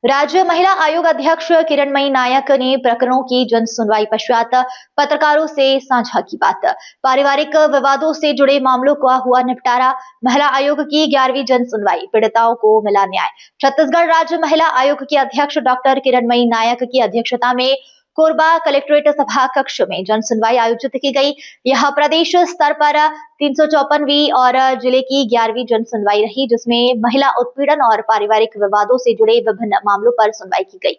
राज्य महिला आयोग अध्यक्ष किरणमयी नायक ने प्रकरणों की जन सुनवाई पश्चात पत्रकारों से साझा की बात। पारिवारिक विवादों से जुड़े मामलों का हुआ निपटारा। महिला आयोग की 11वीं जन सुनवाई, पीड़िताओं को मिला न्याय। छत्तीसगढ़ राज्य महिला आयोग की अध्यक्ष डॉक्टर किरणमयी नायक की अध्यक्षता में कोरबा कलेक्ट्रेट सभा कक्ष में जन सुनवाई आयोजित की गई। यह प्रदेश स्तर पर 354वीं और जिले की 11वीं जन सुनवाई रही, जिसमें महिला उत्पीड़न और पारिवारिक विवादों से जुड़े विभिन्न मामलों पर सुनवाई की गई।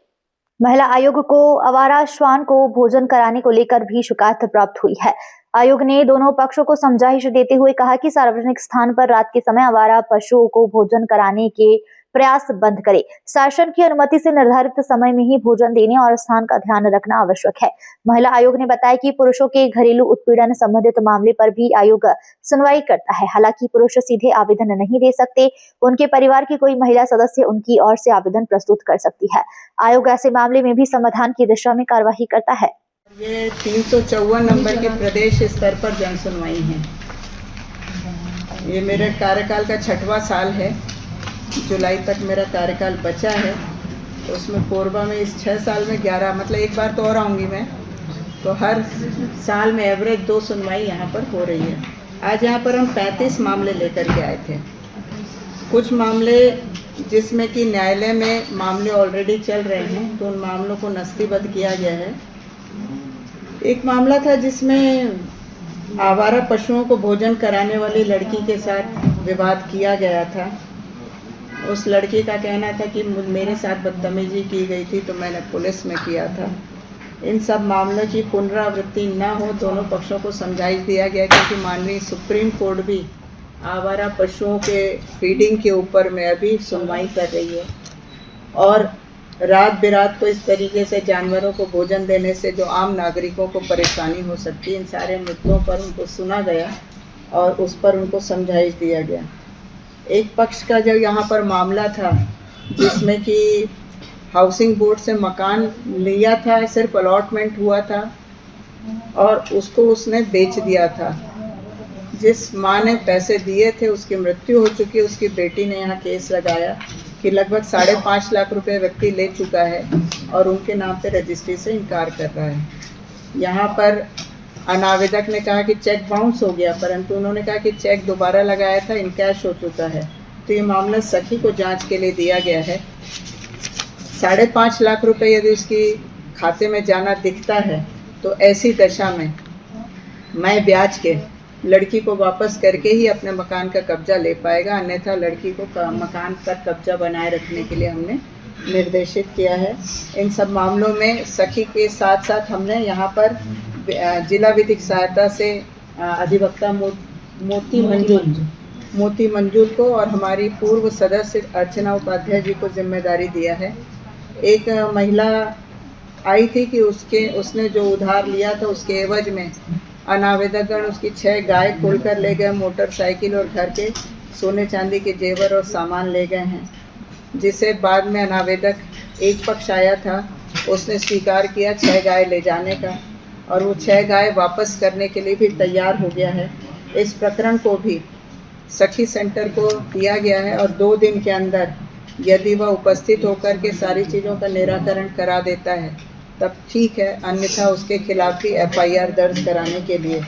महिला आयोग को आवारा श्वान को भोजन कराने को लेकर भी शिकायत प्राप्त हुई है। आयोग ने दोनों पक्षों को समझाइश देते हुए कहा कि सार्वजनिक स्थान पर रात के समय आवारा पशुओं को भोजन कराने के प्रयास बंद करें। शासन की अनुमति से निर्धारित समय में ही भोजन देने और स्थान का ध्यान रखना आवश्यक है। महिला आयोग ने बताया कि पुरुषों के घरेलू उत्पीड़न संबंधित मामले पर भी आयोग सुनवाई करता है। हालांकि पुरुष सीधे आवेदन नहीं दे सकते, उनके परिवार की कोई महिला सदस्य उनकी ओर से आवेदन प्रस्तुत कर सकती है। आयोग ऐसे मामले में भी समाधान की दिशा में कार्यवाही करता है। ये 354 नंबर के प्रदेश स्तर पर जन सुनवाई है। ये मेरे कार्यकाल का 6वां साल है। जुलाई तक मेरा कार्यकाल बचा है, तो उसमें कोरबा में इस 6 साल में 11, मतलब एक बार तो और आऊँगी मैं, तो हर साल में एवरेज 2 सुनवाई यहाँ पर हो रही है। आज यहाँ पर हम 35 मामले लेकर के आए थे। कुछ मामले जिसमें कि न्यायालय में मामले ऑलरेडी चल रहे हैं, तो उन मामलों को नस्तीबद्ध किया गया है। एक मामला था जिसमें आवारा पशुओं को भोजन कराने वाली लड़की के साथ विवाद किया गया था। उस लड़की का कहना था कि मेरे साथ बदतमीजी की गई थी, तो मैंने पुलिस में किया था। इन सब मामलों की पुनरावृत्ति न हो, दोनों पक्षों को समझाइश दिया गया, क्योंकि माननीय सुप्रीम कोर्ट भी आवारा पशुओं के फीडिंग के ऊपर में अभी सुनवाई कर रही है। और रात बिरात को इस तरीके से जानवरों को भोजन देने से जो आम नागरिकों को परेशानी हो सकती है, इन सारे मुद्दों पर उनको सुना गया और उस पर उनको समझाइश दिया गया। एक पक्ष का जो यहाँ पर मामला था, जिसमें कि हाउसिंग बोर्ड से मकान लिया था, सिर्फ अलॉटमेंट हुआ था और उसको उसने बेच दिया था। जिस माँ ने पैसे दिए थे उसकी मृत्यु हो चुकी है। उसकी बेटी ने यहाँ केस लगाया कि लगभग 5.5 लाख रुपए व्यक्ति ले चुका है और उनके नाम पे रजिस्ट्री से इनकार कर रहा है। यहाँ पर अनावेदक ने कहा कि चेक बाउंस हो गया, परंतु उन्होंने कहा कि चेक दोबारा लगाया था, इनकैश हो चुका है। तो ये मामला सखी को जांच के लिए दिया गया है। 5.5 लाख रुपए यदि उसकी खाते में जाना दिखता है, तो ऐसी दशा में मैं ब्याज के लड़की को वापस करके ही अपने मकान का कब्जा ले पाएगा, अन्यथा लड़की को मकान पर कब्जा बनाए रखने के लिए हमने निर्देशित किया है। इन सब मामलों में सखी के साथ साथ हमने यहाँ पर जिला विधिक सहायता से अधिवक्ता मोती मंजूर को और हमारी पूर्व सदस्य अर्चना उपाध्याय जी को जिम्मेदारी दिया है। एक महिला आई थी कि उसने जो उधार लिया था, उसके एवज में अनावेदकगण उसकी 6 गाय खोल कर ले गए, मोटरसाइकिल और घर के सोने चांदी के जेवर और सामान ले गए हैं, जिसे बाद में अनावेदक एक पक्ष आया था, उसने स्वीकार किया 6 गाय ले जाने का और वो 6 गाय वापस करने के लिए भी तैयार हो गया है। इस प्रकरण को भी सखी सेंटर को दिया गया है और 2 दिन के अंदर यदि वह उपस्थित होकर के सारी चीज़ों का निराकरण करा देता है तब ठीक है, अन्यथा उसके खिलाफ भी FIR दर्ज कराने के लिए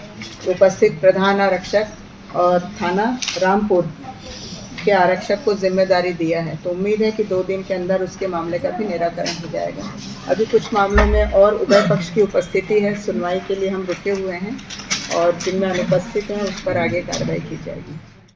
उपस्थित प्रधान आरक्षक और थाना रामपुर के आरक्षक को जिम्मेदारी दिया है। तो उम्मीद है कि 2 दिन के अंदर उसके मामले का भी निराकरण हो जाएगा। अभी कुछ मामलों में और उभय पक्ष की उपस्थिति है, सुनवाई के लिए हम रुके हुए हैं और जिनमें अनुपस्थित हैं उस पर आगे कार्रवाई की जाएगी।